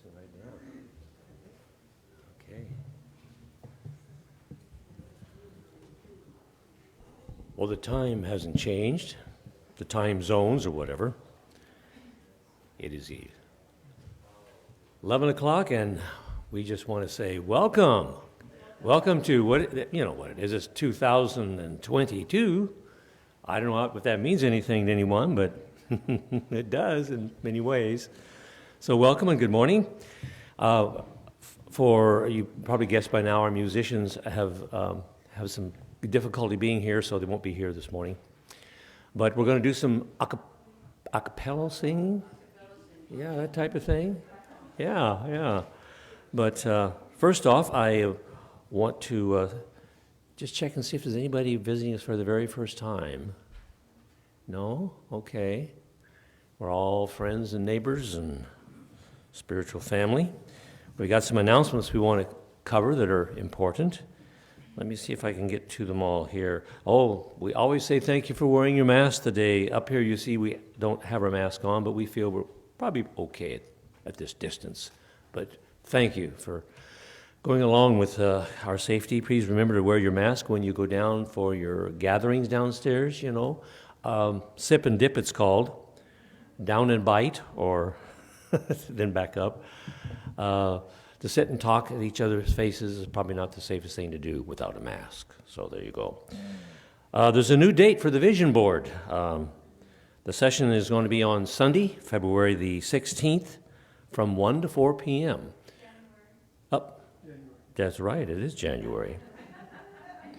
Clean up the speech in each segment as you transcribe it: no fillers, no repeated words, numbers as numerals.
pressing right now. Okay. Well, the time hasn't changed, the time zones or whatever. It is 11 o'clock, and we just want to say welcome. Welcome to what, you know what it is. It's 2022. I don't know if that means anything to anyone, but it does in many ways. So welcome and good morning. For you probably guessed by now, our musicians have some difficulty being here, so they won't be here this morning. But we're going to do some a cappella singing. Yeah, that type of thing. Yeah. But first off, I want to just check and see if there's anybody visiting us for the very first time. No? Okay. We're all friends and neighbors and spiritual family. We got some announcements we want to cover that are important. Let me see if I can get to them all here. Oh, we always say thank you for wearing your mask today. Up here you see we don't have our mask on, but we feel we're probably okay at this distance. But thank you for going along with our safety. Please remember to wear your mask when you go down for your gatherings downstairs, you know. Sip and dip, it's called. Down and bite, or then back up. To sit and talk at each other's faces is probably not the safest thing to do without a mask. So there you go. There's a new date for the Vision Board. The session is going to be on Sunday, February the 16th, from 1 to 4 p.m. Up. That's right, it is January.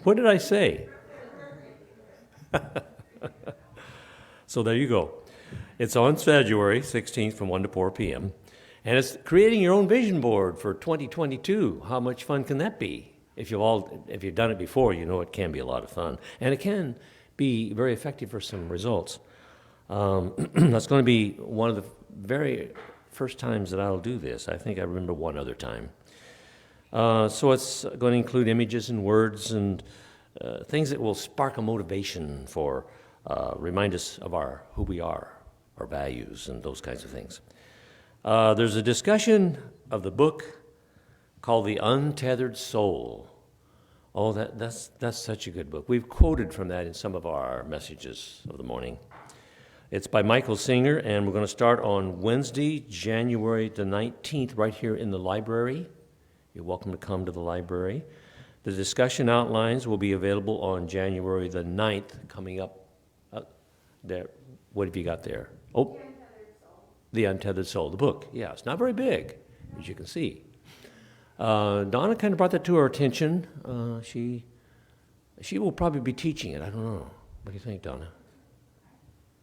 What did I say? So there you go. It's on February 16th from 1 to 4 p.m. And it's creating your own vision board for 2022. How much fun can that be? If you've done it before, you know it can be a lot of fun. And it can be very effective for some results. That's going to be one of the very first times that I'll do this. I think I remember one other time. So it's going to include images and words and things that will spark a motivation for, remind us of who we are, our values, and those kinds of things. There's a discussion of the book called The Untethered Soul. Oh, that's such a good book. We've quoted from that in some of our messages of the morning. It's by Michael Singer, and we're going to start on Wednesday, January the 19th, right here in the library. You're welcome to come to the library. The discussion outlines will be available on January the 9th, coming up there. What have you got there? Oh. The Untethered Soul, the book. Yeah, it's not very big, as you can see. Donna kind of brought that to our attention. She will probably be teaching it. I don't know. What do you think, Donna?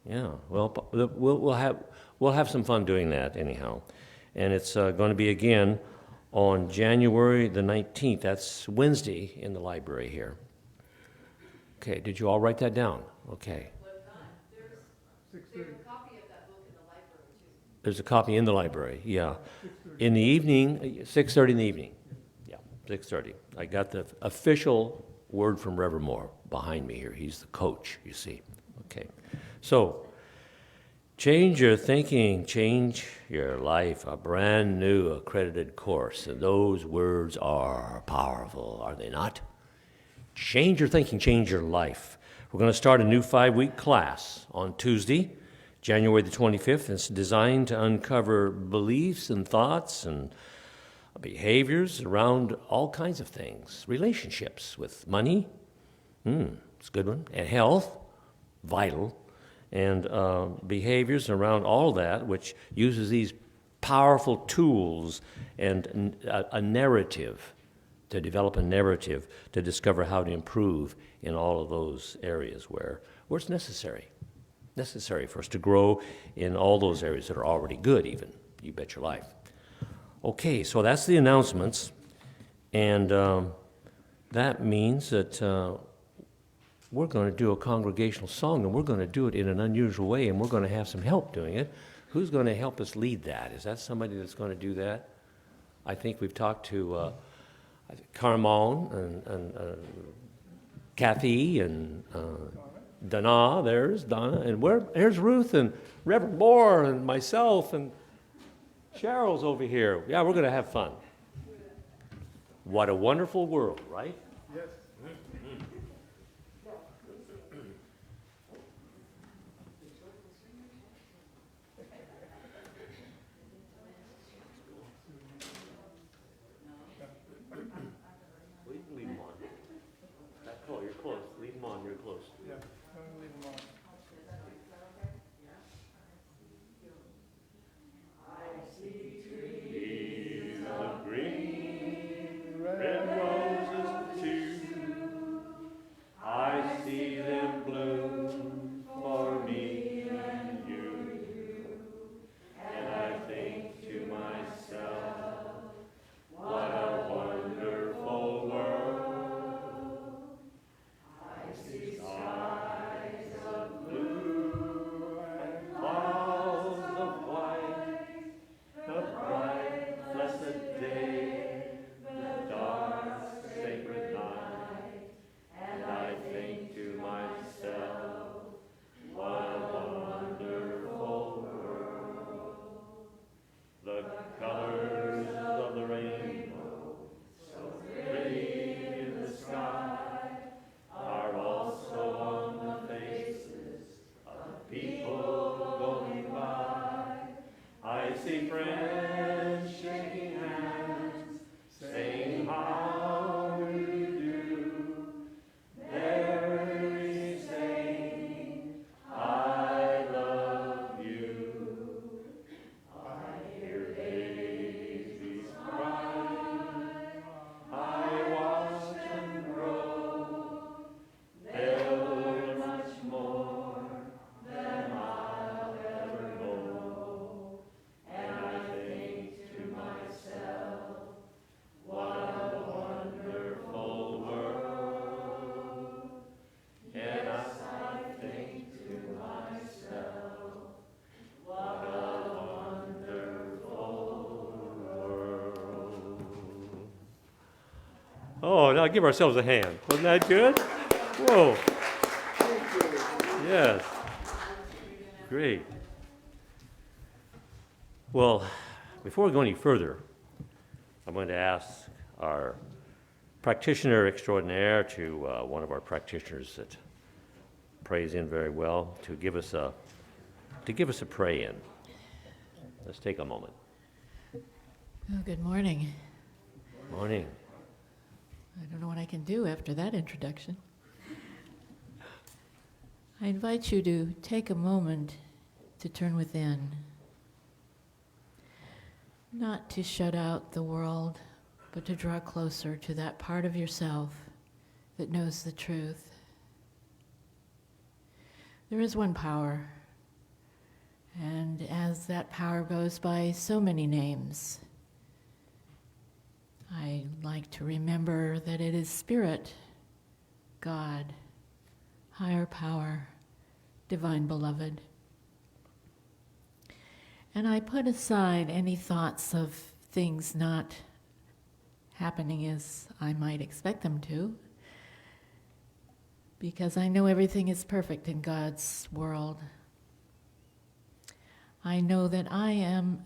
Yeah. Well, we'll have some fun doing that anyhow, and it's going to be again on January the 19th. That's Wednesday in the library here. Okay. Did you all write that down? Okay. There's a copy in the library, yeah. In the evening, 6:30 in the evening. Yeah, 6:30. I got the official word from Reverend Maur behind me here. He's the coach, you see. Okay. So, change your thinking, change your life, a brand new accredited course. And those words are powerful, are they not? Change your thinking, change your life. We're going to start a new 5-week class on Tuesday, January the 25th. It's designed to uncover beliefs and thoughts and behaviors around all kinds of things. Relationships with money, it's a good one, and health, vital, and behaviors around all that, which uses these powerful tools and a narrative, to develop a narrative to discover how to improve in all of those areas where it's necessary for us to grow in all those areas that are already good even. You bet your life. Okay, so that's the announcements, and that means that we're going to do a congregational song, and we're going to do it in an unusual way, and we're going to have some help doing it. Who's going to help us lead that? Is that somebody that's going to do that? I think we've talked to Carmon and Kathy and Donna. There's Donna, and here's Ruth and Reverend Maur and myself, and Cheryl's over here. Yeah, we're going to have fun. What a wonderful world, right? Yes. Well, you can leave them on. That's cool. You're close. Leave them on. You're close. Yeah. I'm gonna leave them on. Trees of green, Red. red roses too. I see them bloom for me and you. And I think to myself, what a wonderful world. I see skies of blue and clouds of white, the bright, blessed day, the dark, sacred night. And I think to myself, what a wonderful world. The colors of the rainbow, so pretty in the sky, are also on the faces of people going by. I see friends shaking hands, saying, how do you do? They're really saying, I love you. I hear babies cry, I watch them grow. They'll learn much more than I'll ever know. And I think to myself, what a wonderful world. Yes, I think to myself, what a wonderful world. Oh, now give ourselves a hand. Wasn't that good? Whoa. Yes. Great. Well, before we go any further, I'm going to ask our practitioner extraordinaire to one of our practitioners that prays in very well to give us a pray in. Let's take a moment. Oh, good morning. Morning. I don't know what I can do after that introduction. I invite you to take a moment to turn within, not to shut out the world, but to draw closer to that part of yourself that knows the truth. There is one power, and as that power goes by so many names, I like to remember that it is Spirit, God, higher power, divine beloved. And I put aside any thoughts of things not happening as I might expect them to, because I know everything is perfect in God's world. I know that I am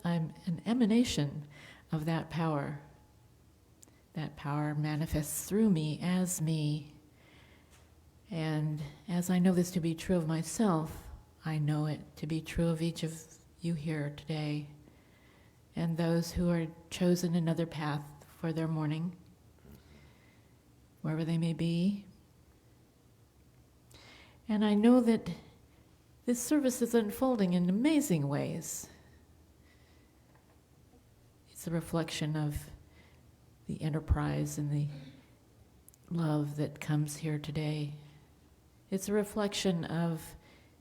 I'm an emanation of that power. That power manifests through me as me. And as I know this to be true of myself, I know it to be true of each of you here today, and those who are chosen another path for their morning, wherever they may be. And I know that this service is unfolding in amazing ways. It's a reflection of the enterprise and the love that comes here today. It's a reflection of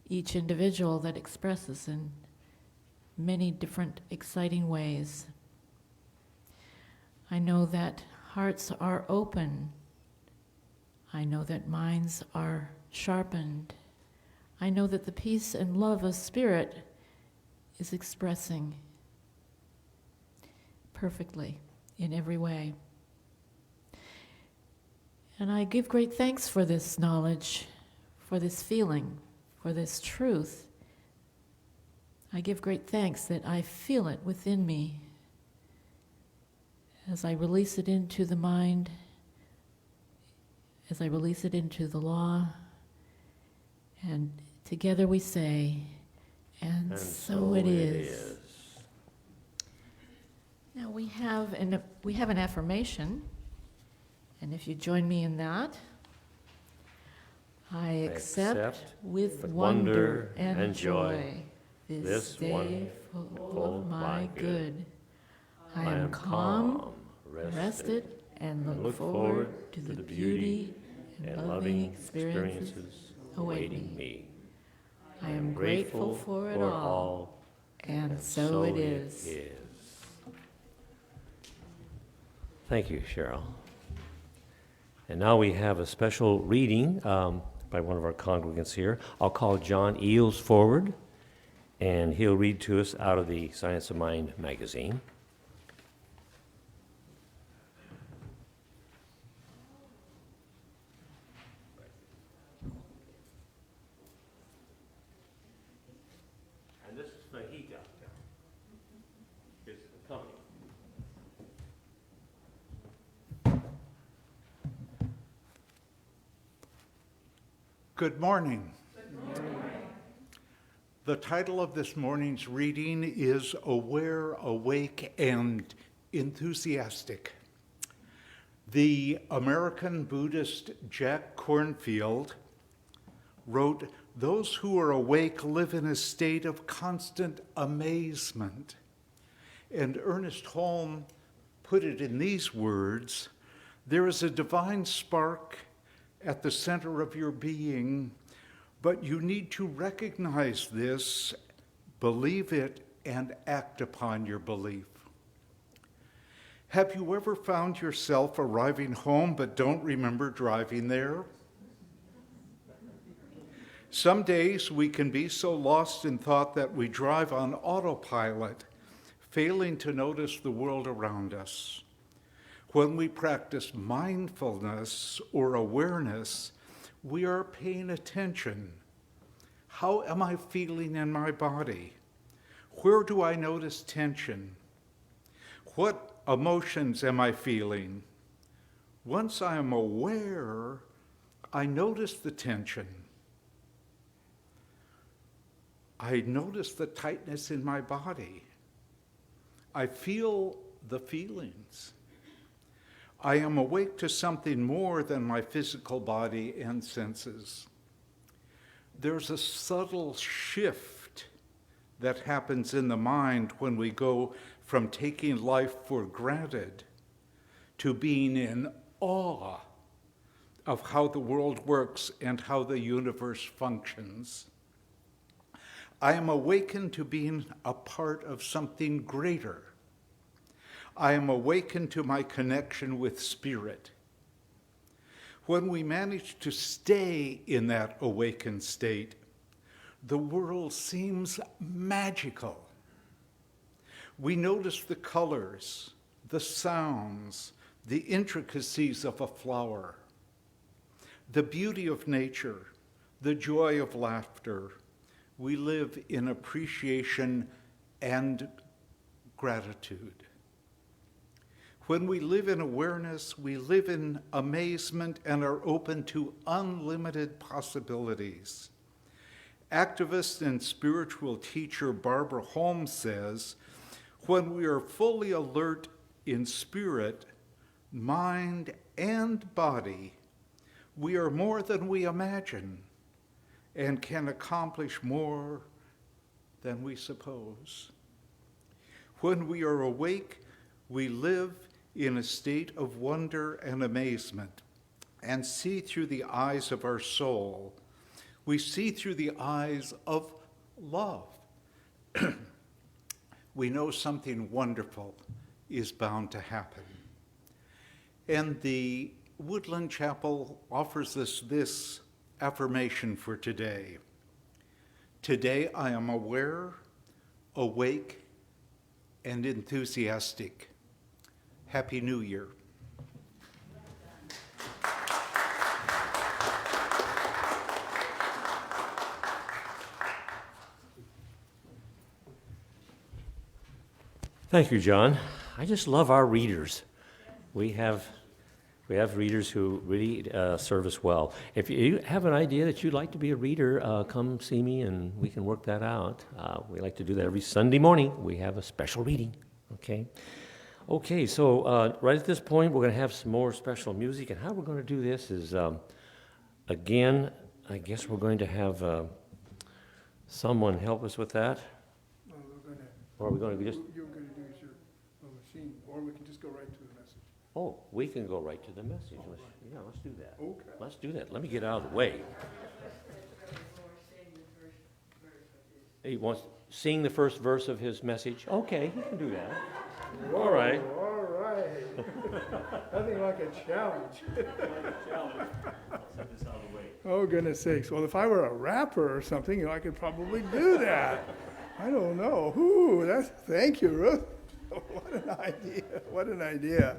each individual that expresses in many different exciting ways. I know that hearts are open. I know that minds are sharpened. I know that the peace and love of Spirit is expressing perfectly in every way. And I give great thanks for this knowledge, for this feeling, for this truth I give great thanks that I feel it within me as I release it into the mind, as I release it into the law, and together we say, and so it is. Now we have an affirmation, and if you join me in that, I accept with wonder and joy this day full of my good. I am calm, rested, and look forward to the beauty and loving experiences awaiting me. I am grateful for it all, and so it is. Thank you, Cheryl. And now we have a special reading by one of our congregants here. I'll call John Eels forward, and he'll read to us out of the Science of Mind magazine. And this is Fajita. It's the company. Good morning. The title of this morning's reading is Aware, Awake, and Enthusiastic. The American Buddhist Jack Kornfield wrote, "Those who are awake live in a state of constant amazement." And Ernest Holm put it in these words, "There is a divine spark at the center of your being, but you need to recognize this, believe it, and act upon your belief." Have you ever found yourself arriving home but don't remember driving there? Some days we can be so lost in thought that we drive on autopilot, failing to notice the world around us. When we practice mindfulness or awareness, we are paying attention. How am I feeling in my body? Where do I notice tension? What emotions am I feeling? Once I am aware, I notice the tension. I notice the tightness in my body. I feel the feelings. I am awake to something more than my physical body and senses. There's a subtle shift that happens in the mind when we go from taking life for granted to being in awe of how the world works and how the universe functions. I am awakened to being a part of something greater. I am awakened to my connection with Spirit. When we manage to stay in that awakened state, the world seems magical. We notice the colors, the sounds, the intricacies of a flower, the beauty of nature, the joy of laughter. We live in appreciation and gratitude. When we live in awareness, we live in amazement and are open to unlimited possibilities. Activist and spiritual teacher Barbara Holmes says, when we are fully alert in spirit, mind, and body, we are more than we imagine and can accomplish more than we suppose. When we are awake, we live in a state of wonder and amazement and see through the eyes of our soul. We see through the eyes of love. We know something wonderful is bound to happen. And the Woodland Chapel offers us this affirmation for today. Today I am aware, awake, and enthusiastic. Happy New Year. Thank you, John. I just love our readers. We have readers who really serve us well. If you have an idea that you'd like to be a reader, come see me and we can work that out. We like to do that every Sunday morning. We have a special reading, okay? Okay, so right at this point, we're going to have some more special music. And how we're going to do this is, again, I guess we're going to have someone help us with that. No, we're gonna, Or are we going to just... you're gonna do is your machine, or we can just go right to the message. Oh, we can go right to the message. Yeah, let's do that. Okay. Let's do that. Let me get out of the way. He wants sing the first verse of his message. Okay, he can do that. All right. All right. Nothing like a challenge. Oh, goodness sakes. Well, if I were a rapper or something, I could probably do that. I don't know. Ooh, thank you, Ruth. What an idea. What an idea.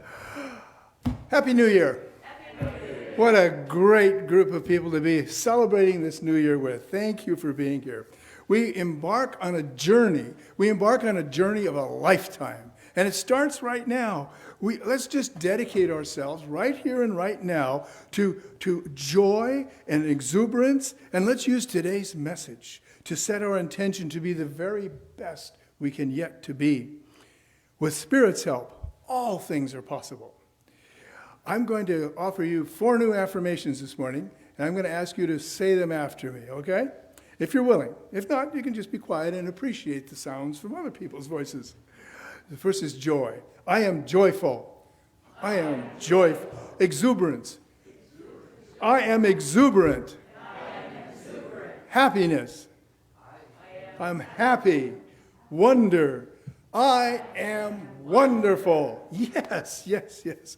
Happy New Year. Happy New Year. What a great group of people to be celebrating this New Year with. Thank you for being here. We embark on a journey. We embark on a journey of a lifetime. And it starts right now. Let's just dedicate ourselves right here and right now to joy and exuberance. And let's use today's message to set our intention to be the very best we can yet to be. With Spirit's help, all things are possible. I'm going to offer you 4 new affirmations this morning, and I'm going to ask you to say them after me, okay? If you're willing. If not, you can just be quiet and appreciate the sounds from other people's voices. The first is joy. I am joyful. I am joyful. Exuberance. I am exuberant. Happiness. I'm happy. Wonder. I am wonderful. Yes, yes, yes.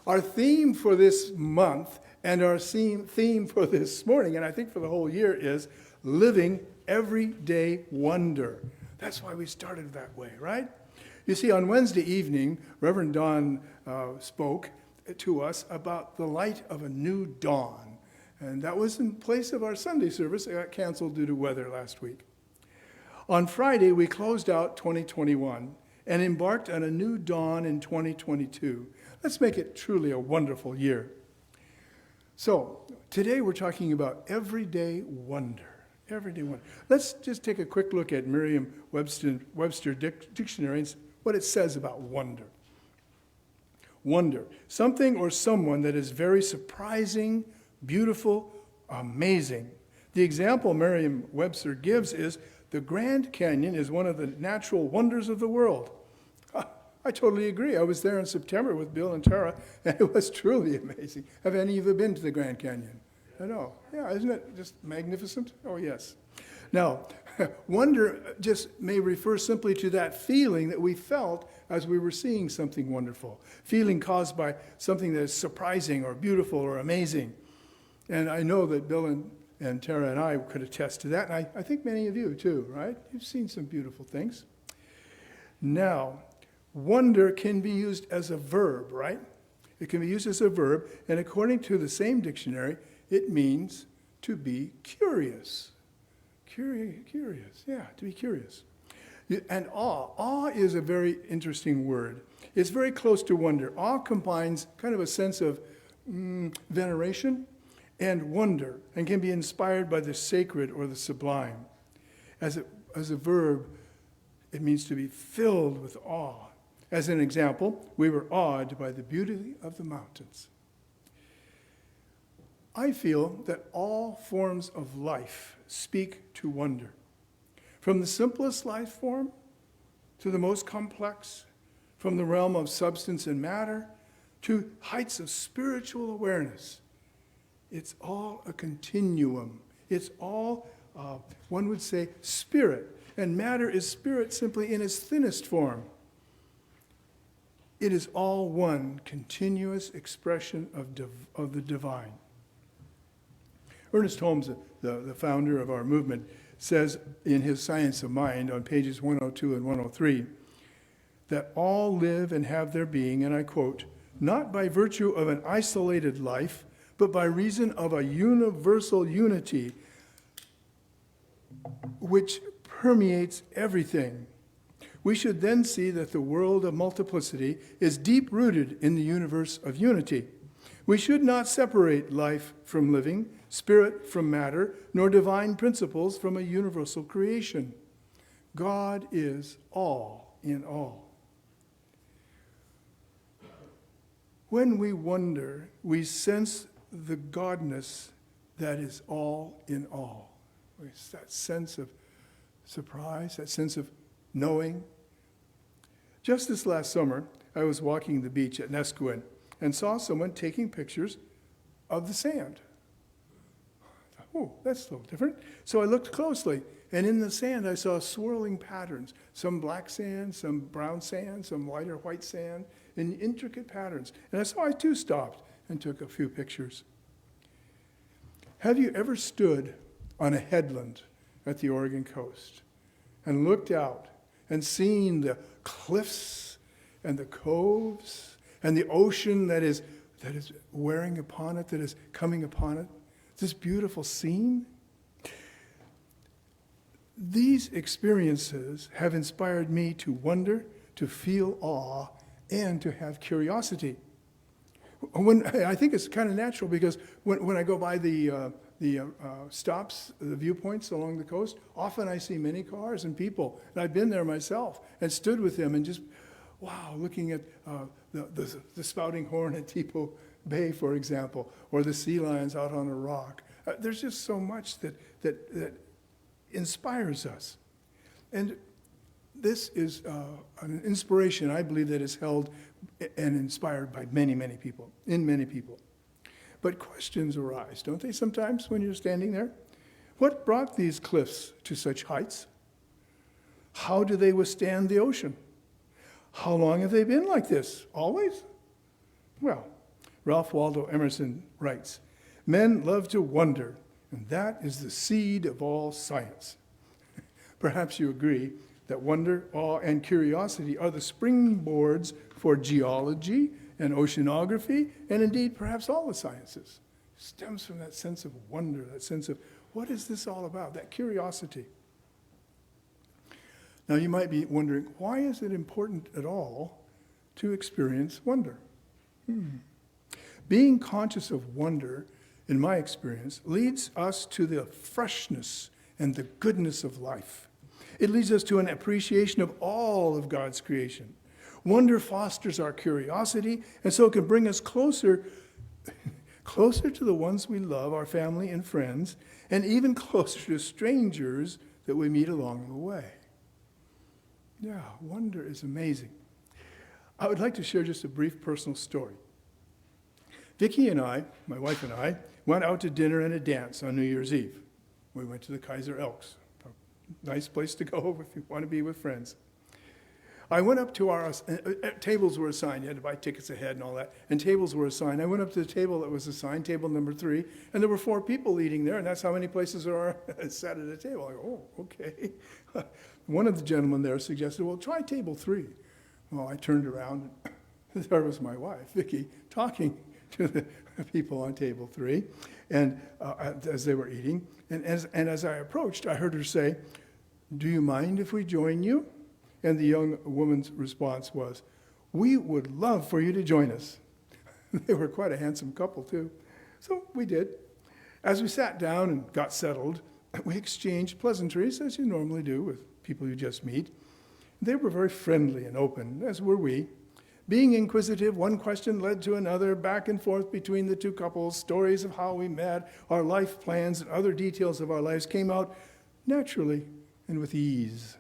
Our theme for this month and our theme for this morning, and I think for the whole year, is living everyday wonder. That's why we started that way, right? You see, on Wednesday evening, Reverend Don spoke to us about the light of a new dawn. And that was in place of our Sunday service. It got canceled due to weather last week. On Friday, we closed out 2021 and embarked on a new dawn in 2022. Let's make it truly a wonderful year. So, today we're talking about everyday wonder. Everyday wonder. Let's just take a quick look at Merriam-Webster Dictionary and what it says about wonder. Wonder, something or someone that is very surprising, beautiful, amazing. The example Merriam-Webster gives is the Grand Canyon is one of the natural wonders of the world. I totally agree. I was there in September with Bill and Tara, and it was truly amazing. Have any of you been to the Grand Canyon? I know. Yeah, isn't it just magnificent? Oh, yes. Now, wonder just may refer simply to that feeling that we felt as we were seeing something wonderful, feeling caused by something that is surprising or beautiful or amazing. And I know that Bill and Tara and I could attest to that, and I think many of you too, right? You've seen some beautiful things. Now, wonder can be used as a verb, right? It can be used as a verb, and according to the same dictionary, it means to be curious. Curious, yeah, to be curious. And awe. Awe is a very interesting word. It's very close to wonder. Awe combines kind of a sense of veneration and wonder, and can be inspired by the sacred or the sublime. As a verb, it means to be filled with awe. As an example, we were awed by the beauty of the mountains. I feel that all forms of life speak to wonder. From the simplest life form to the most complex, from the realm of substance and matter to heights of spiritual awareness. It's all a continuum. It's all, one would say, spirit. And matter is spirit simply in its thinnest form. It is all one continuous expression of the divine. Ernest Holmes, the founder of our movement, says in his Science of Mind on pages 102 and 103 that all live and have their being, and I quote, not by virtue of an isolated life, but by reason of a universal unity which permeates everything, we should then see that the world of multiplicity is deep-rooted in the universe of unity. We should not separate life from living, spirit from matter, nor divine principles from a universal creation. God is all in all. When we wonder, we sense the Godness that is all in all. It's that sense of surprise, that sense of knowing. Just this last summer, I was walking the beach at Nesquin and saw someone taking pictures of the sand. I thought, oh, that's a little different. So I looked closely, and in the sand I saw swirling patterns, some black sand, some brown sand, some lighter white sand, in intricate patterns. And I too stopped and took a few pictures. Have you ever stood on a headland at the Oregon coast and looked out and seen the cliffs and the coves and the ocean that is wearing upon it, that is coming upon it? This beautiful scene? These experiences have inspired me to wonder, to feel awe, and to have curiosity. I think it's kind of natural because when I go by the stops, the viewpoints along the coast, often I see many cars and people. And I've been there myself and stood with them and just, wow, looking at the spouting horn at Depot Bay, for example, or the sea lions out on a rock. There's just so much that inspires us. And this is an inspiration, I believe, that is held and inspired by many, many people, in many people. But questions arise, don't they, sometimes when you're standing there? What brought these cliffs to such heights? How do they withstand the ocean? How long have they been like this? Always? Well, Ralph Waldo Emerson writes, "Men love to wonder, and that is the seed of all science." Perhaps you agree that wonder, awe, and curiosity are the springboards for geology and oceanography, and indeed perhaps all the sciences. It stems from that sense of wonder, that sense of, what is this all about? That curiosity. Now you might be wondering, why is it important at all to experience wonder? Being conscious of wonder, in my experience, leads us to the freshness and the goodness of life. It leads us to an appreciation of all of God's creation. Wonder fosters our curiosity, and so it can bring us closer to the ones we love, our family and friends, and even closer to strangers that we meet along the way. Yeah, wonder is amazing. I would like to share just a brief personal story. Vicki and I, my wife and I, went out to dinner and a dance on New Year's Eve. We went to the Kaiser Elks. Nice place to go if you want to be with friends. I went up to our, tables were assigned, you had to buy tickets ahead and all that, and tables were assigned. I went up to the table that was assigned, table number 3, and there were 4 people eating there, and that's how many places there are sat at a table. I go, oh, okay. One of the gentlemen there suggested, well, try table 3. Well, I turned around, and there was my wife, Vicki, talking to the people on table 3, and as they were eating. And as I approached, I heard her say, "Do you mind if we join you?" And the young woman's response was, "We would love for you to join us." They were quite a handsome couple, too. So we did. As we sat down and got settled, we exchanged pleasantries, as you normally do with people you just meet. They were very friendly and open, as were we. Being inquisitive, one question led to another, back and forth between the two couples. Stories of how we met, our life plans, and other details of our lives came out naturally and with ease.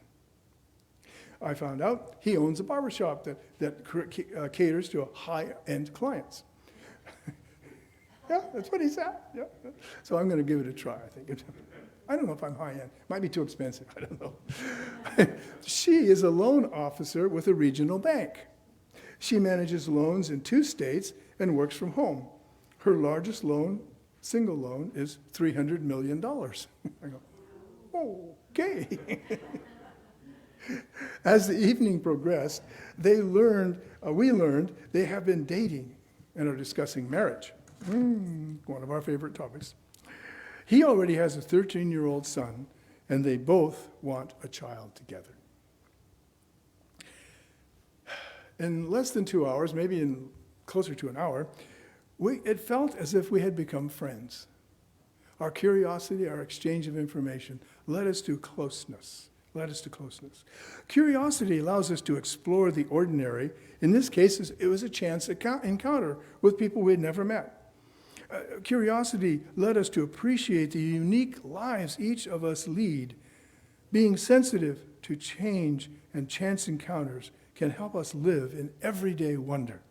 I found out he owns a barbershop that caters to high-end clients. Yeah, that's what he said. Yeah. So I'm going to give it a try, I think. I don't know if I'm high-end. Might be too expensive. I don't know. She is a loan officer with a regional bank. She manages loans in 2 states and works from home. Her largest loan, single loan, is $300 million. I go, okay. As the evening progressed, we learned they have been dating and are discussing marriage. One of our favorite topics. He already has a 13-year-old son, and they both want a child together. in less than 2 hours, maybe in closer to an hour, it felt as if we had become friends. Our curiosity, our exchange of information led us to closeness. Curiosity allows us to explore the ordinary. In this case, it was a chance encounter with people we had never met. Curiosity led us to appreciate the unique lives each of us lead. Being sensitive to change and chance encounters can help us live in everyday wonder.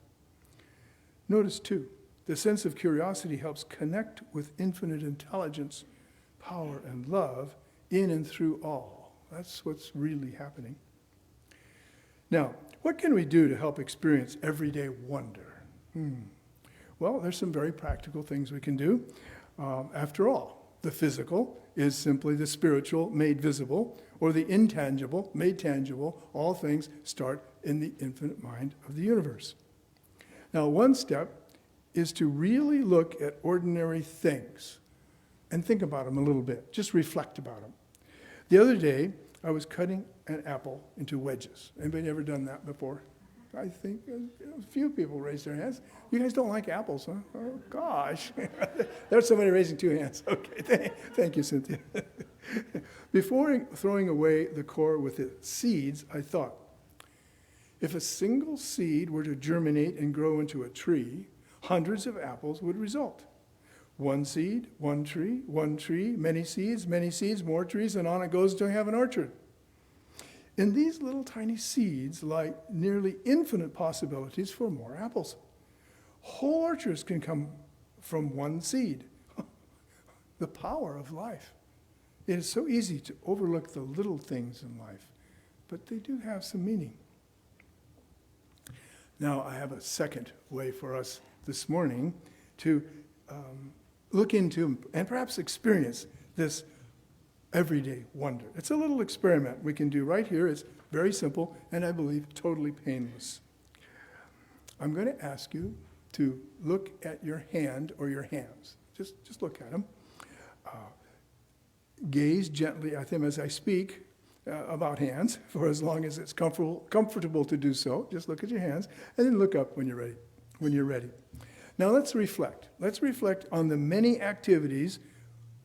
Notice, too, the sense of curiosity helps connect with infinite intelligence, power, and love in and through all. That's what's really happening. Now, what can we do to help experience everyday wonder? Well, there's some very practical things we can do. After all, the physical is simply the spiritual made visible, or the intangible made tangible. All things start in the infinite mind of the universe. Now, one step is to really look at ordinary things and think about them a little bit. Just reflect about them. The other day, I was cutting an apple into wedges. Anybody ever done that before? I think a few people raised their hands. You guys don't like apples, huh? Oh, gosh. There's somebody raising 2 hands. Okay, thank you, Cynthia. Before throwing away the core with its seeds, I thought, if a single seed were to germinate and grow into a tree, hundreds of apples would result. One seed, one tree, many seeds, more trees, and on it goes until you have an orchard. In these little tiny seeds lie nearly infinite possibilities for more apples. Whole orchards can come from one seed. The power of life. It is so easy to overlook the little things in life, but they do have some meaning. Now, I have a second way for us this morning to look into and perhaps experience this everyday wonder. It's a little experiment we can do right here. It's very simple and I believe totally painless. I'm going to ask you to look at your hand or your hands. Just look at them. Gaze gently at them as I speak about hands for as long as it's comfortable to do so. Just look at your hands and then look up when you're ready. Now let's reflect. Let's reflect on the many activities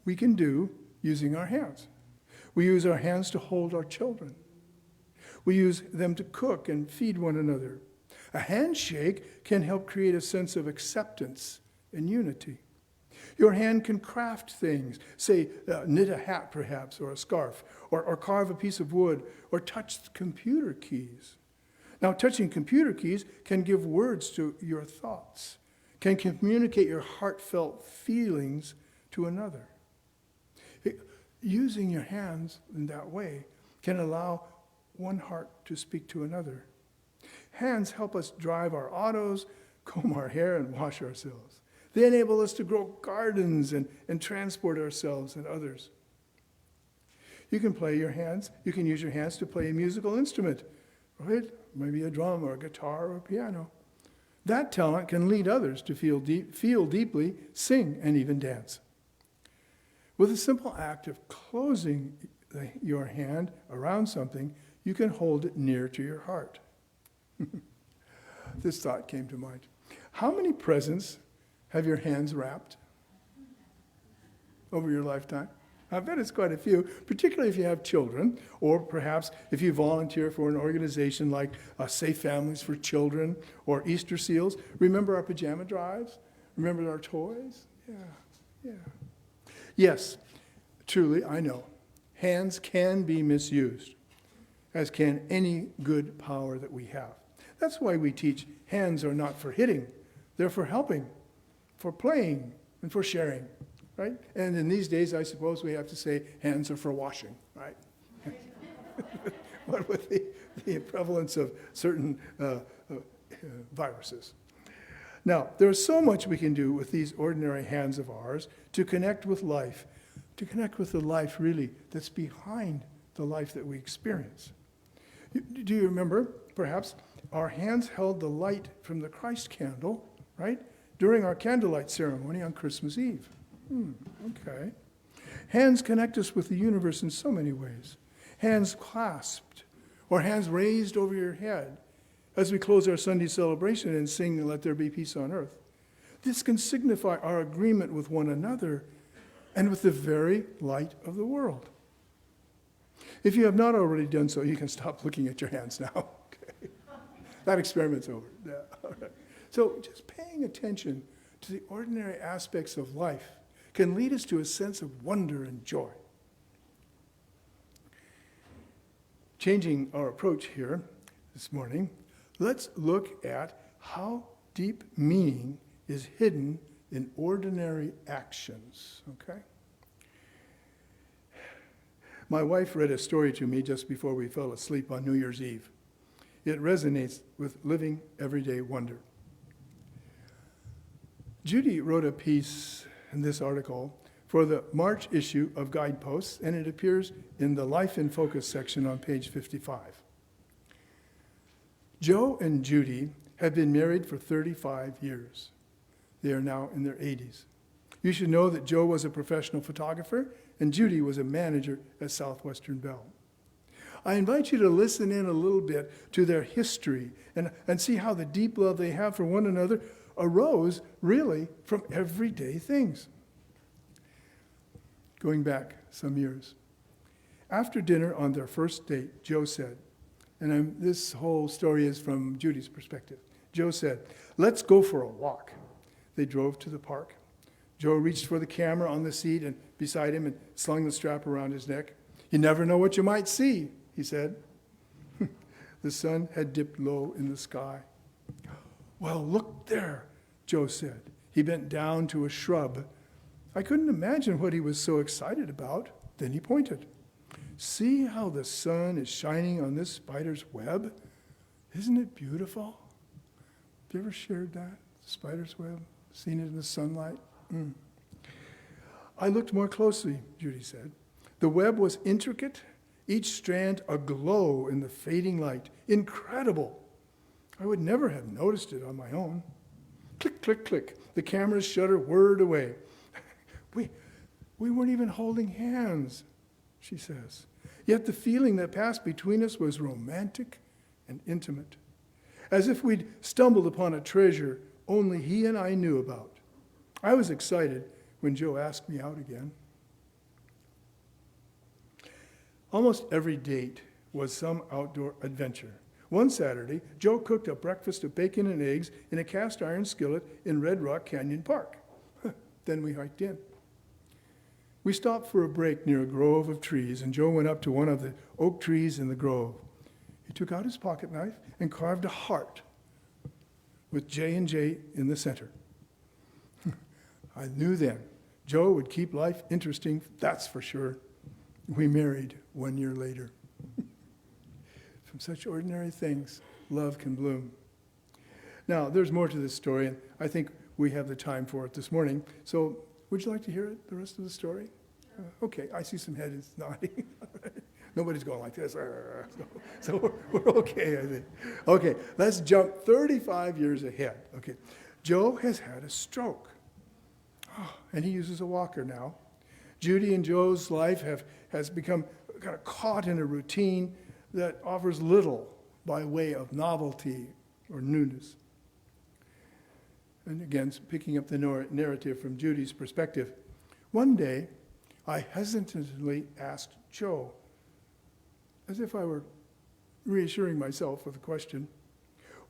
we can do using our hands. We use our hands to hold our children. We use them to cook and feed one another. A handshake can help create a sense of acceptance and unity. Your hand can craft things, say knit a hat perhaps, or a scarf, or carve a piece of wood, or touch computer keys. Now, touching computer keys can give words to your thoughts, can communicate your heartfelt feelings to another. Using your hands in that way can allow one heart to speak to another. Hands help us drive our autos, comb our hair, and wash ourselves. They enable us to grow gardens and transport ourselves and others. You can use your hands to play a musical instrument, right? Maybe a drum or a guitar or a piano. That talent can lead others to feel deeply, sing, and even dance. With a simple act of closing your hand around something, you can hold it near to your heart. This thought came to mind. How many presents have your hands wrapped over your lifetime? I bet it's quite a few, particularly if you have children, or perhaps if you volunteer for an organization like Safe Families for Children or Easter Seals. Remember our pajama drives? Remember our toys? Yeah. Yes, truly, I know. Hands can be misused, as can any good power that we have. That's why we teach hands are not for hitting. They're for helping, for playing, and for sharing, right? And in these days, I suppose we have to say hands are for washing, right? What with the prevalence of certain viruses. Now, there's so much we can do with these ordinary hands of ours to connect with life, to connect with the life really that's behind the life that we experience. Do you remember, perhaps, our hands held the light from the Christ candle, right, during our candlelight ceremony on Christmas Eve? Okay. Hands connect us with the universe in so many ways. Hands clasped or hands raised over your head as we close our Sunday celebration and sing, "Let there be peace on earth." This can signify our agreement with one another and with the very light of the world. If you have not already done so, you can stop looking at your hands now. Okay. That experiment's over. Yeah, all right. So just paying attention to the ordinary aspects of life can lead us to a sense of wonder and joy. Changing our approach here this morning, let's look at how deep meaning is hidden in ordinary actions, okay? My wife read a story to me just before we fell asleep on New Year's Eve. It resonates with living everyday wonder. Judy wrote a piece in this article for the March issue of Guideposts, and it appears in the Life in Focus section on page 55. Joe and Judy have been married for 35 years. They are now in their 80s. You should know that Joe was a professional photographer and Judy was a manager at Southwestern Bell. I invite you to listen in a little bit to their history and see how the deep love they have for one another arose really from everyday things. Going back some years. After dinner on their first date, Joe said, and this whole story is from Judy's perspective. Joe said, "Let's go for a walk." They drove to the park. Joe reached for the camera on the seat and beside him and slung the strap around his neck. "You never know what you might see," he said. The sun had dipped low in the sky. "Well, look there," Joe said. He bent down to a shrub. I couldn't imagine what he was so excited about. Then he pointed. "See how the sun is shining on this spider's web? Isn't it beautiful?" Have you ever shared that? Spider's web? Seen it in the sunlight? I looked more closely, Judy said. The web was intricate, each strand aglow in the fading light. Incredible. I would never have noticed it on my own. Click, click, click. The camera's shutter whirred away. We weren't even holding hands, she says. Yet the feeling that passed between us was romantic and intimate, as if we'd stumbled upon a treasure only he and I knew about. I was excited when Joe asked me out again. Almost every date was some outdoor adventure. One Saturday, Joe cooked a breakfast of bacon and eggs in a cast iron skillet in Red Rock Canyon Park. Then we hiked in. We stopped for a break near a grove of trees, and Joe went up to one of the oak trees in the grove. He took out his pocket knife and carved a heart with J&J in the center. I knew then Joe would keep life interesting, that's for sure. We married 1 year later. From such ordinary things, love can bloom. Now, there's more to this story, and I think we have the time for it this morning. So, would you like to hear it, the rest of the story? Okay, I see some heads nodding. Nobody's going like this. So we're okay, I think. Okay, let's jump 35 years ahead. Okay, Joe has had a stroke, and he uses a walker now. Judy and Joe's life has become kind of caught in a routine that offers little by way of novelty or newness. And again, picking up the narrative from Judy's perspective, one day I hesitantly asked Joe, as if I were reassuring myself with a question,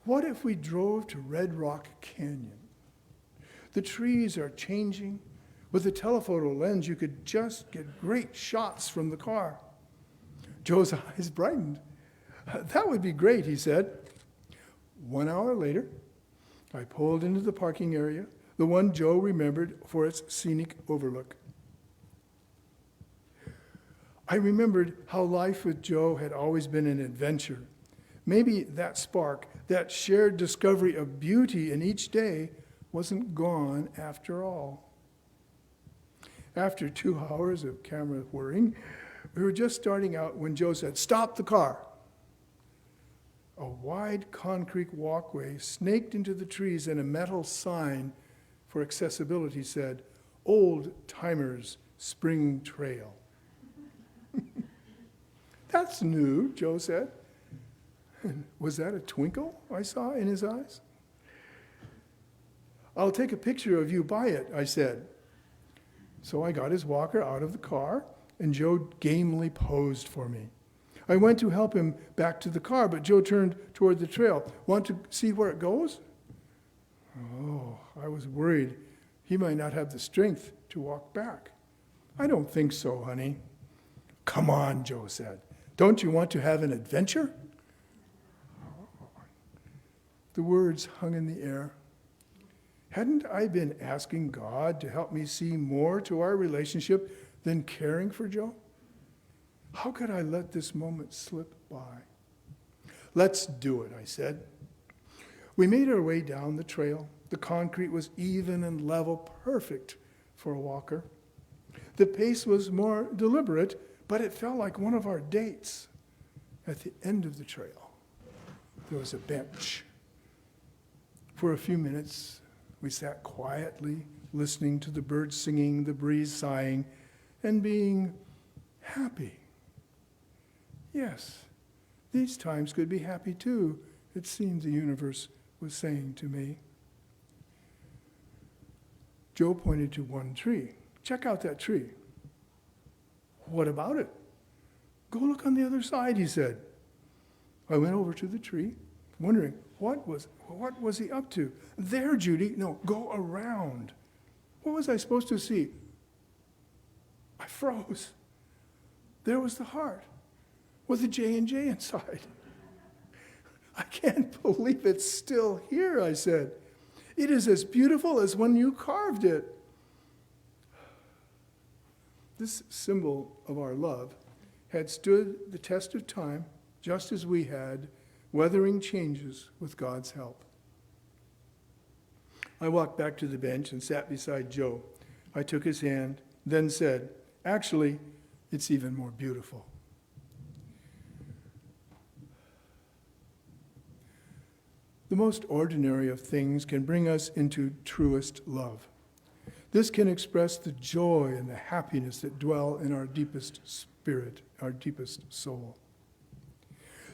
what if we drove to Red Rock Canyon? The trees are changing. With a telephoto lens, you could just get great shots from the car. Joe's eyes brightened. That would be great, he said. 1 hour later, I pulled into the parking area, the one Joe remembered for its scenic overlook. I remembered how life with Joe had always been an adventure. Maybe that spark, that shared discovery of beauty in each day, wasn't gone after all. After 2 hours of camera whirring, we were just starting out when Joe said, "Stop the car." A wide concrete walkway snaked into the trees, and a metal sign for accessibility said, "Old Timers Spring Trail." That's new, Joe said. And was that a twinkle I saw in his eyes? I'll take a picture of you by it, I said. So I got his walker out of the car, and Joe gamely posed for me. I went to help him back to the car, but Joe turned toward the trail. Want to see where it goes? Oh, I was worried he might not have the strength to walk back. I don't think so, honey. Come on, Joe said. Don't you want to have an adventure? The words hung in the air. Hadn't I been asking God to help me see more to our relationship than caring for Joe? How could I let this moment slip by? Let's do it, I said. We made our way down the trail. The concrete was even and level, perfect for a walker. The pace was more deliberate, but it felt like one of our dates. At the end of the trail, there was a bench. For a few minutes, we sat quietly, listening to the birds singing, the breeze sighing, and being happy. Yes, these times could be happy too, it seemed the universe was saying to me. Joe pointed to one tree. Check out that tree. What about it? Go look on the other side, he said. I went over to the tree, wondering what was he up to? There, Judy. No, go around. What was I supposed to see? I froze. There was the heart with a J&J inside. I can't believe it's still here, I said. It is as beautiful as when you carved it. This symbol of our love had stood the test of time, just as we had, weathering changes with God's help. I walked back to the bench and sat beside Joe. I took his hand, then said, actually, it's even more beautiful. The most ordinary of things can bring us into truest love. This can express the joy and the happiness that dwell in our deepest spirit, our deepest soul.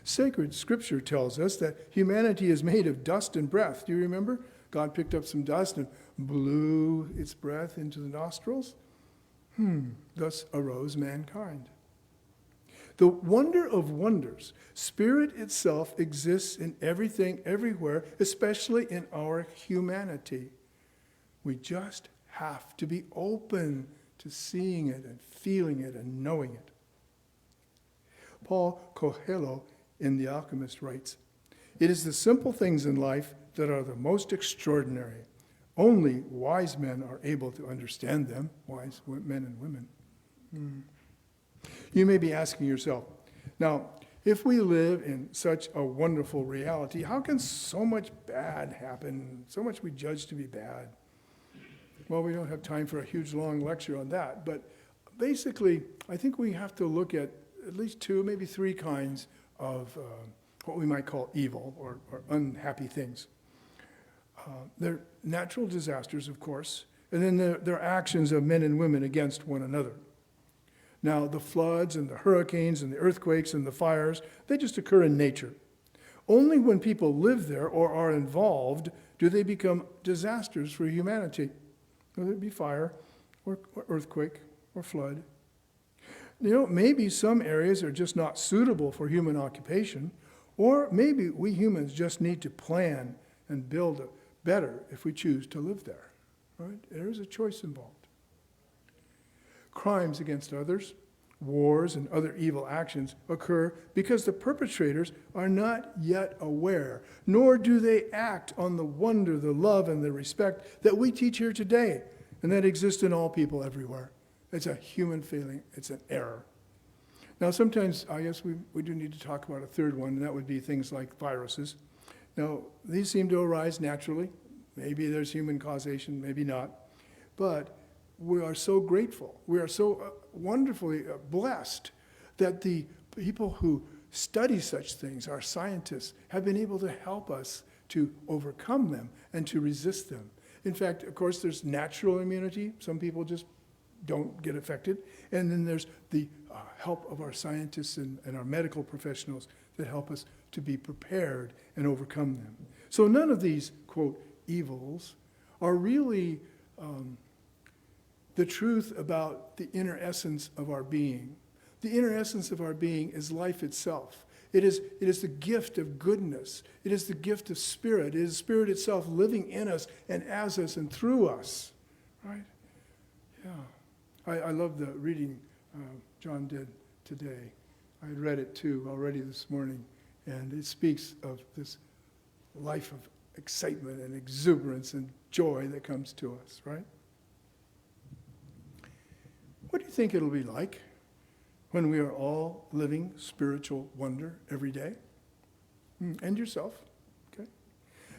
Sacred scripture tells us that humanity is made of dust and breath. Do you remember? God picked up some dust and blew its breath into the nostrils. Thus arose mankind. The wonder of wonders, spirit itself exists in everything, everywhere, especially in our humanity. We just have to be open to seeing it and feeling it and knowing it. Paul Coelho in The Alchemist writes, "It is the simple things in life that are the most extraordinary. Only wise men are able to understand them," wise men and women. You may be asking yourself, now, if we live in such a wonderful reality, how can so much bad happen, so much we judge to be bad? Well, we don't have time for a huge, long lecture on that, but basically, I think we have to look at least two, maybe three kinds of what we might call evil or unhappy things. They're natural disasters, of course, and then they're actions of men and women against one another. Now, the floods and the hurricanes and the earthquakes and the fires, they just occur in nature. Only when people live there or are involved do they become disasters for humanity, whether it be fire or earthquake or flood. You know, maybe some areas are just not suitable for human occupation, or maybe we humans just need to plan and build better if we choose to live there. Right? There's a choice involved. Crimes against others, wars, and other evil actions occur because the perpetrators are not yet aware, nor do they act on the wonder, the love, and the respect that we teach here today, and that exists in all people everywhere. It's a human feeling. It's an error. Now, sometimes I guess we do need to talk about a third one, and that would be things like viruses. Now, these seem to arise naturally. Maybe there's human causation, maybe not. But we are so grateful. We are so wonderfully blessed that the people who study such things, our scientists, have been able to help us to overcome them and to resist them. In fact, of course, there's natural immunity. Some people just don't get affected. And then there's the help of our scientists and our medical professionals that help us to be prepared and overcome them. So none of these, quote, evils are really the truth about the inner essence of our being. The inner essence of our being is life itself. It is the gift of goodness. It is the gift of spirit. It is spirit itself living in us and as us and through us. Right? Yeah. I love the reading John did today. I read it too already this morning, and it speaks of this life of excitement and exuberance and joy that comes to us, right? What do you think it'll be like when we are all living spiritual wonder every day? And yourself, okay?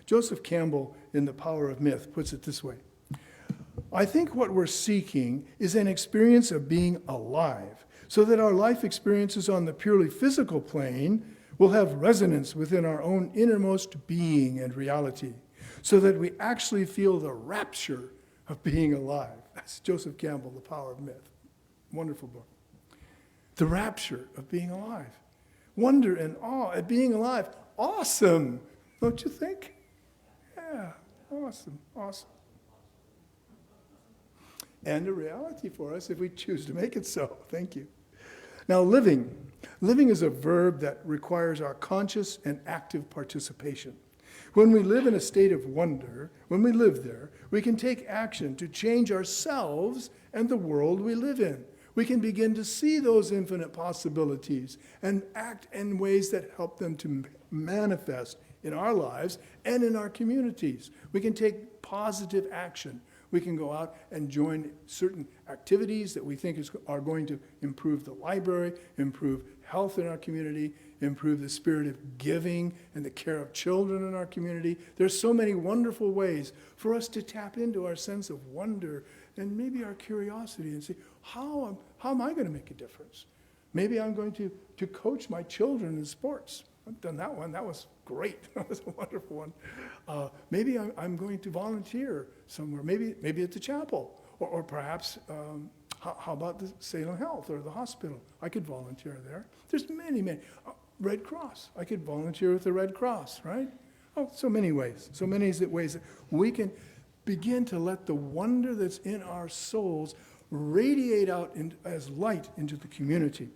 Joseph Campbell, in The Power of Myth, puts it this way. I think what we're seeking is an experience of being alive, so that our life experiences on the purely physical plane will have resonance within our own innermost being and reality, so that we actually feel the rapture of being alive. That's Joseph Campbell, The Power of Myth. Wonderful book. The rapture of being alive. Wonder and awe at being alive. Awesome, don't you think? Yeah, awesome. And a reality for us if we choose to make it so. Thank you. Now, living. Living is a verb that requires our conscious and active participation. When we live in a state of wonder, when we live there, we can take action to change ourselves and the world we live in. We can begin to see those infinite possibilities and act in ways that help them to manifest in our lives and in our communities. We can take positive action. We can go out and join certain activities that we think are going to improve the library, improve health in our community, improve the spirit of giving and the care of children in our community. There's so many wonderful ways for us to tap into our sense of wonder and maybe our curiosity and say, how am I going to make a difference? Maybe I'm going to coach my children in sports. I've done that one. That was great. That was a wonderful one. Maybe I'm going to volunteer somewhere, maybe at the chapel, or perhaps, how about the Salem Health or the hospital? I could volunteer there. There's many. Red Cross. I could volunteer with the Red Cross, right? Oh, so many ways. So many ways that we can begin to let the wonder that's in our souls radiate out as light into the community.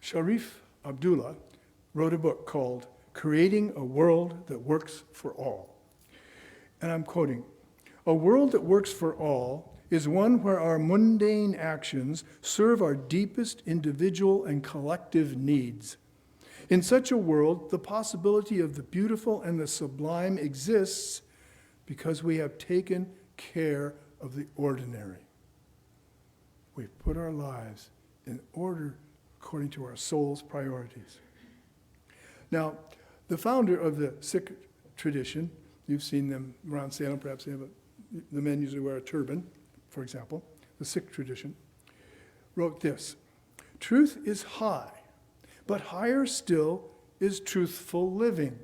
Sharif Abdullah wrote a book called Creating a World That Works for All. And I'm quoting, "A world that works for all is one where our mundane actions serve our deepest individual and collective needs. In such a world, the possibility of the beautiful and the sublime exists because we have taken care of the ordinary. We've put our lives in order according to our soul's priorities." Now, the founder of the Sikh tradition, you've seen them around Salem, perhaps the men usually wear a turban, for example, the Sikh tradition, wrote this: "Truth is high, but higher still is truthful living."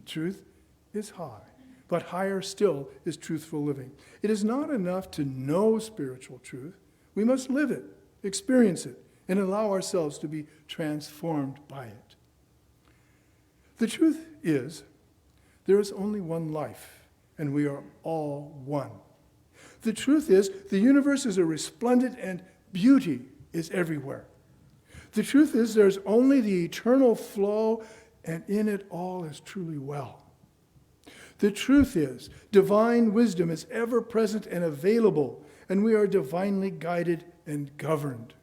Truth is high, but higher still is truthful living. It is not enough to know spiritual truth. We must live it, experience it, and allow ourselves to be transformed by it. The truth is, there is only one life, and we are all one. The truth is, the universe is a resplendent and beauty is everywhere. The truth is, there's only the eternal flow, and in it all is truly well. The truth is, divine wisdom is ever present and available, and we are divinely guided and governed.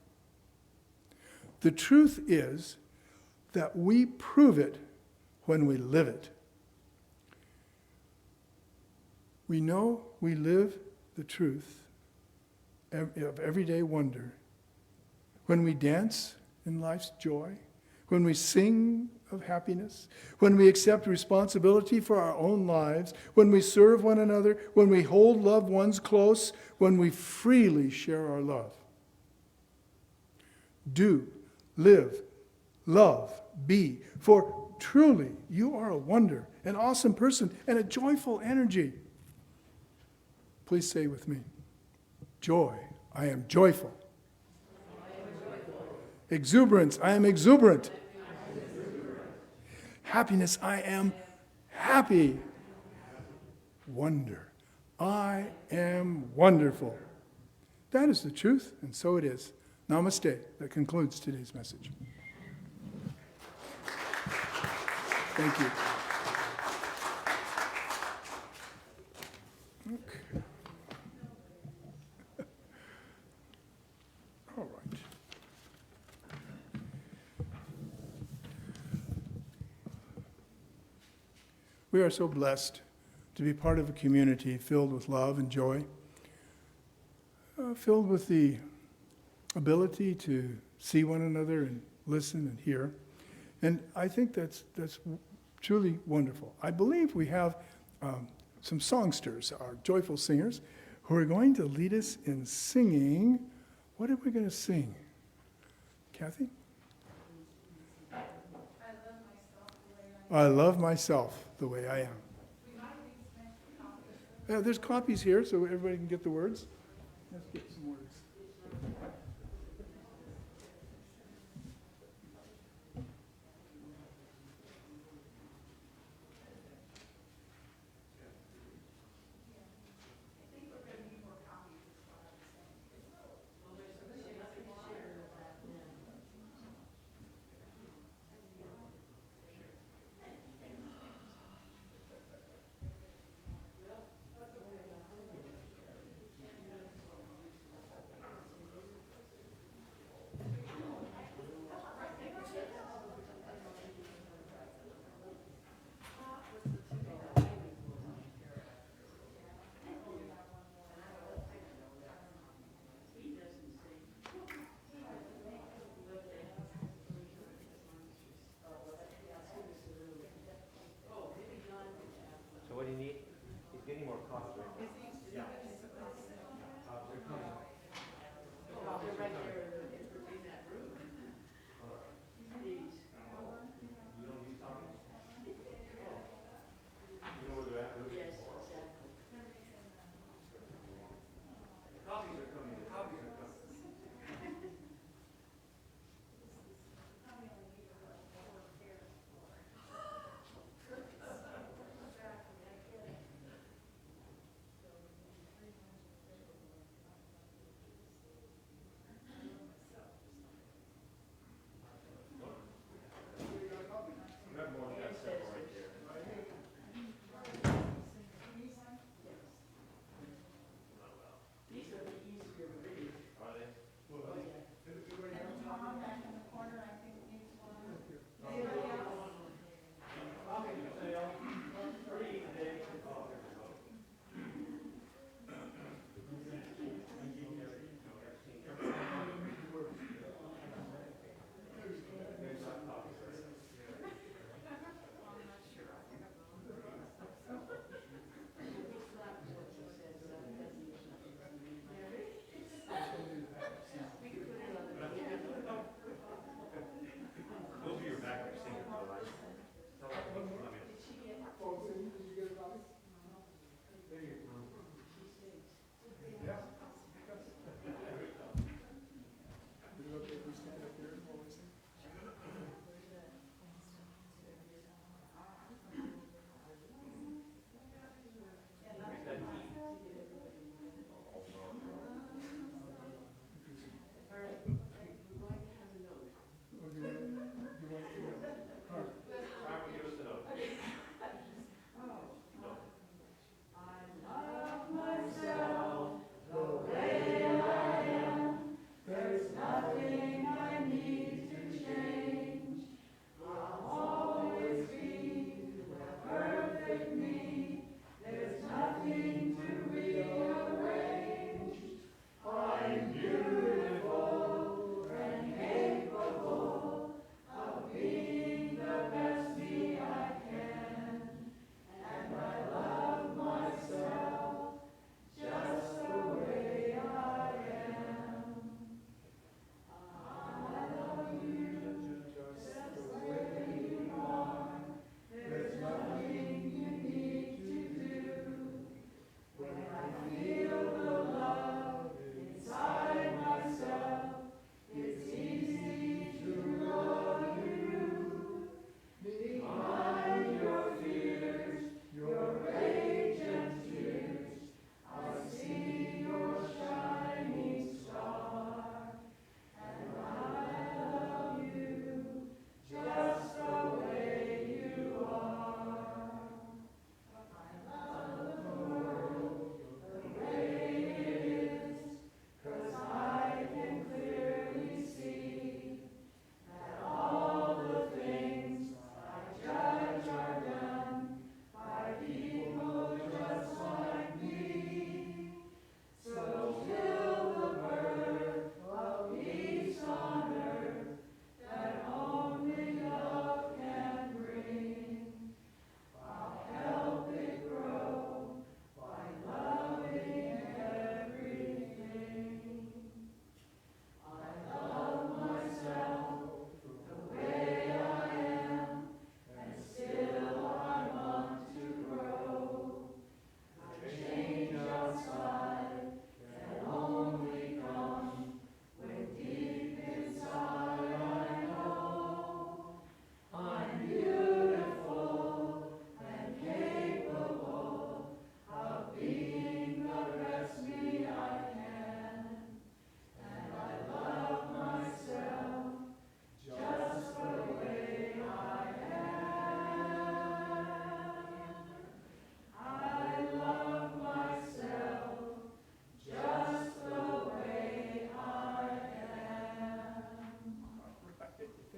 The truth is that we prove it when we live it. We know we live the truth of everyday wonder when we dance in life's joy, when we sing of happiness, when we accept responsibility for our own lives, when we serve one another, when we hold loved ones close, when we freely share our love. Do, live, love, be, for truly you are a wonder, an awesome person, and a joyful energy. Please say with me, joy, I am joyful. I am joyful. Exuberance, I am exuberant. Happiness, I am happy. Wonder, I am wonderful. That is the truth, and so it is. Namaste. That concludes today's message. Thank you. Okay. All right. We are so blessed to be part of a community filled with love and joy, filled with the ability to see one another and listen and hear. And I think that's truly wonderful. I believe we have some songsters, our joyful singers, who are going to lead us in singing. What are we going to sing? Kathy? I love myself the way I am. There's copies here so everybody can get the words. Let's get some words.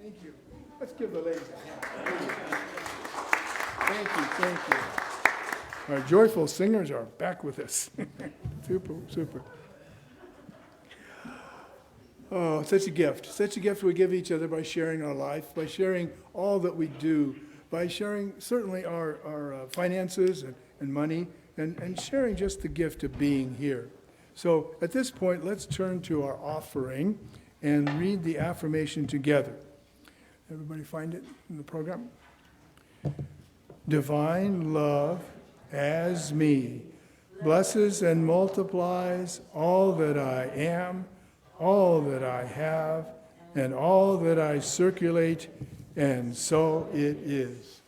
Thank you. Let's give the ladies a hand. Thank you, thank you. Our joyful singers are back with us. Super, super. Oh, such a gift. Such a gift we give each other by sharing our life, by sharing all that we do, by sharing certainly our finances and money, and sharing just the gift of being here. So at this point, let's turn to our offering and read the affirmation together. Everybody find it in the program? Divine love as me blesses and multiplies all that I am, all that I have, and all that I circulate, and so it is.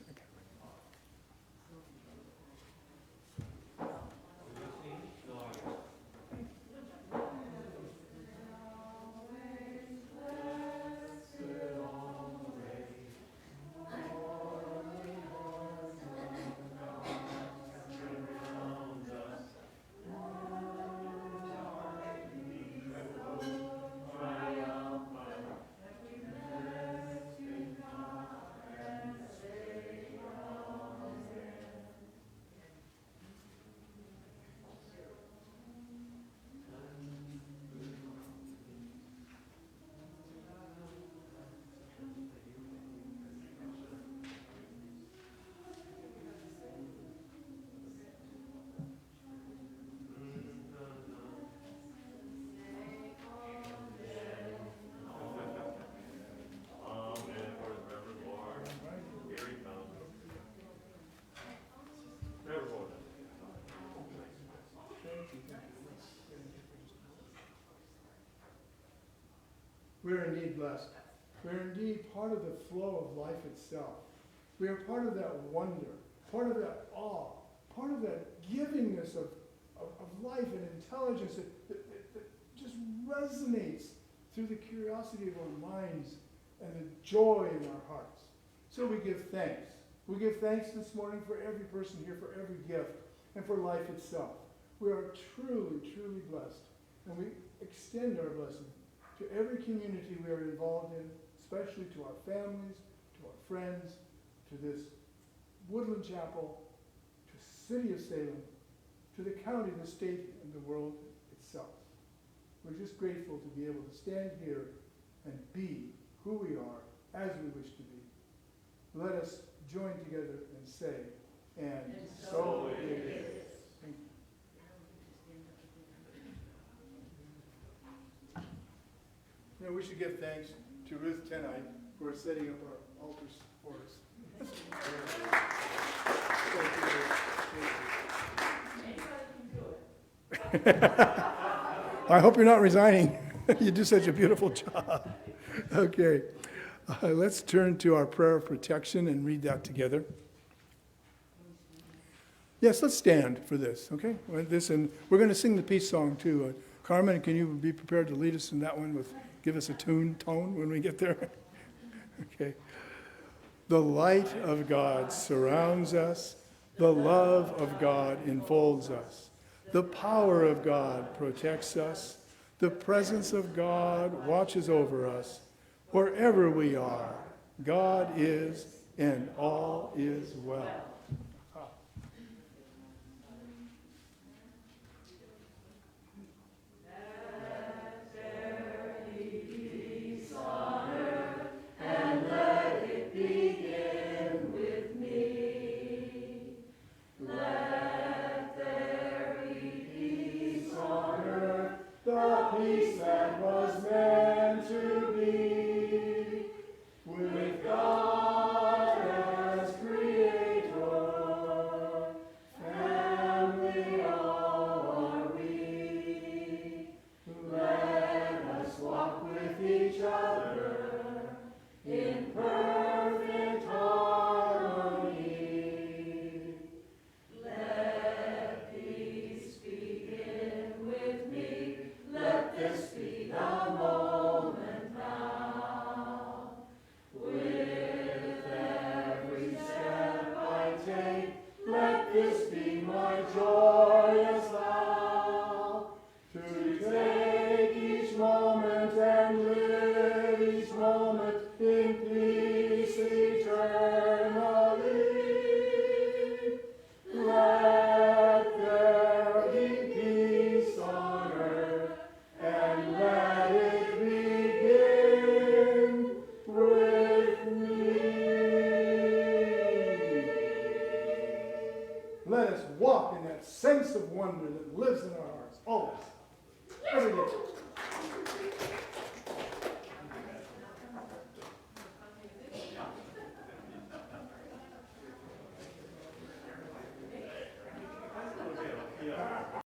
We're indeed blessed. We're indeed part of the flow of life itself. We are part of that wonder, part of that awe, part of that givingness of life and intelligence that just resonates through the curiosity of our minds and the joy in our hearts. So we give thanks. We give thanks this morning for every person here, for every gift, and for life itself. We are truly, truly blessed. And we extend our blessing to every community we are involved in, especially to our families, to our friends, to this Woodland Chapel, to the city of Salem, to the county, the state, and the world itself. We're just grateful to be able to stand here and be who we are as we wish to be. Let us join together and say, and so it is. Thank you. You know, we should give thanks to Ruth Tenite for setting up our altars for us. I hope you're not resigning. You do such a beautiful job. Okay. Let's turn to our prayer of protection and read that together. Yes, let's stand for this, okay? And we're going to sing the peace song too. Carmen, can you be prepared to lead us in that one give us a tone when we get there? Okay. The light of God surrounds us. The love of God enfolds us. The power of God protects us. The presence of God watches over us. Wherever we are, God is, and all is well. With God as creator. let us walk in that sense of wonder that lives in our hearts always, every day.